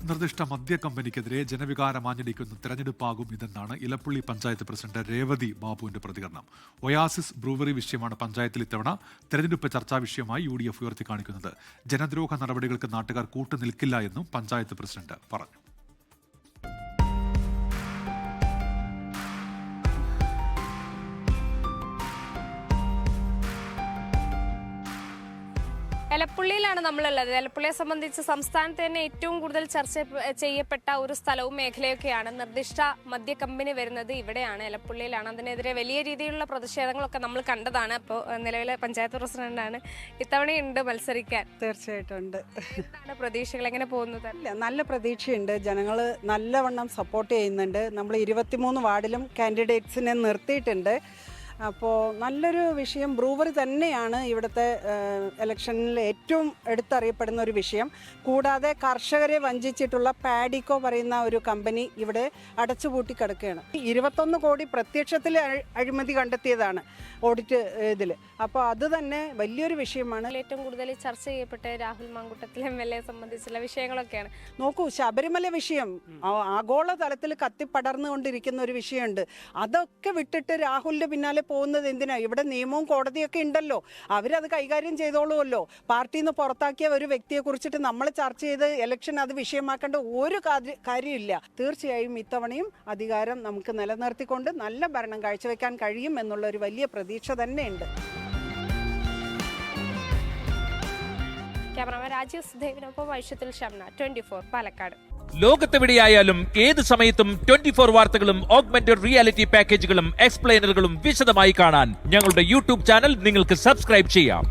നിർദ്ദിഷ്ട മദ്യ കമ്പനിക്കെതിരെ ജനവികാരമാഞ്ഞടിക്കുന്ന തെരഞ്ഞെടുപ്പാകും ഇതെന്നാണ് ഇലപ്പുള്ളി പഞ്ചായത്ത് പ്രസിഡന്റ് രേവതി ബാബുവിന്റെ പ്രതികരണം. ഒയാസിസ് ബ്രൂവറി വിഷയമാണ് പഞ്ചായത്തിൽ ഇത്തവണ തെരഞ്ഞെടുപ്പ് ചർച്ചാ വിഷയമായി UDF ഉയർത്തിക്കാണിക്കുന്നത്. ജനദ്രോഹ നടപടികൾക്ക് നാട്ടുകാർ കൂട്ടുനിൽക്കില്ല എന്നും പഞ്ചായത്ത് പ്രസിഡന്റ് പറഞ്ഞു. എലപ്പുള്ളിയിലാണ് നമ്മളുള്ളത്. എലപ്പുള്ളിയെ സംബന്ധിച്ച് സംസ്ഥാനത്ത് തന്നെ ഏറ്റവും കൂടുതൽ ചർച്ച ചെയ്യപ്പെട്ട ഒരു സ്ഥലവും മേഖലയൊക്കെയാണ്. നിർദ്ദിഷ്ട മദ്യ കമ്പനി വരുന്നത് ഇവിടെയാണ്, എലപ്പുള്ളിയിലാണ്. അതിനെതിരെ വലിയ രീതിയിലുള്ള പ്രതിഷേധങ്ങളൊക്കെ നമ്മൾ കണ്ടതാണ്. അപ്പോൾ നിലവിലെ പഞ്ചായത്ത് പ്രസിഡന്റാണ്, ഇത്തവണയുണ്ട് മത്സരിക്കാൻ. തീർച്ചയായിട്ടും ഉണ്ട്. എന്താണ് പ്രതീക്ഷകൾ, എങ്ങനെ പോകുന്നത്? നല്ല പ്രതീക്ഷയുണ്ട്. ജനങ്ങൾ നല്ലവണ്ണം സപ്പോർട്ട് ചെയ്യുന്നുണ്ട്. നമ്മൾ 23 വാർഡിലും കാൻഡിഡേറ്റ്സിനെ നിർത്തിയിട്ടുണ്ട്. അപ്പോൾ നല്ലൊരു വിഷയം ബ്രൂവറി തന്നെയാണ് ഇവിടുത്തെ ഇലക്ഷനിൽ ഏറ്റവും എടുത്തറിയപ്പെടുന്ന ഒരു വിഷയം. കൂടാതെ കർഷകരെ വഞ്ചിച്ചിട്ടുള്ള പാഡിക്കോ പറയുന്ന ഒരു കമ്പനി ഇവിടെ അടച്ചുപൂട്ടി കിടക്കുകയാണ്. 21 കോടി പ്രത്യക്ഷത്തിൽ അഴിമതി കണ്ടെത്തിയതാണ് ഓഡിറ്റ് ഇതിൽ. അപ്പോൾ അത് തന്നെ വലിയൊരു വിഷയമാണ്. ഏറ്റവും കൂടുതൽ ചർച്ച ചെയ്യപ്പെട്ട രാഹുൽ മാങ്കൂട്ടത്തിൽ MLA സംബന്ധിച്ചുള്ള വിഷയങ്ങളൊക്കെയാണ്. നോക്കൂ, ശബരിമല വിഷയം ആഗോള തലത്തിൽ കത്തിപ്പടർന്നുകൊണ്ടിരിക്കുന്ന ഒരു വിഷയമുണ്ട്. അതൊക്കെ വിട്ടിട്ട് രാഹുലിന്റെ പിന്നാലെ പോകുന്നത് എന്തിനാ? ഇവിടെ നിയമവും കോടതിയൊക്കെ ഉണ്ടല്ലോ, അവരത് കൈകാര്യം ചെയ്തോളുമല്ലോ. പാർട്ടിയിൽ നിന്ന് പുറത്താക്കിയ ഒരു വ്യക്തിയെ കുറിച്ചിട്ട് നമ്മൾ ചർച്ച ചെയ്ത് ഇലക്ഷൻ അത് വിഷയമാക്കേണ്ട ഒരു കാര്യമില്ല. തീർച്ചയായും ഇത്തവണയും അധികാരം നമുക്ക് നിലനിർത്തിക്കൊണ്ട് നല്ല ഭരണം കാഴ്ചവെക്കാൻ കഴിയും എന്നുള്ള ഒരു വലിയ പ്രതീക്ഷ തന്നെയുണ്ട്. ക്യാമറമാൻ രാജീവ് സുധേവിനൊപ്പം ഐഷത്തുൽ ഷംന, 24 പാലക്കാട്. ലോകത്തെവിടെയായാലും ഏത് സമയത്തും 24 വാർത്തകളും ഓഗ്മെന്റഡ് റിയാലിറ്റി പാക്കേജുകളും എക്സ്പ്ലെയിനറുകളും വിശദമായി കാണാൻ ഞങ്ങളുടെ YouTube ചാനൽ നിങ്ങൾക്ക് സബ്സ്ക്രൈബ് ചെയ്യാം.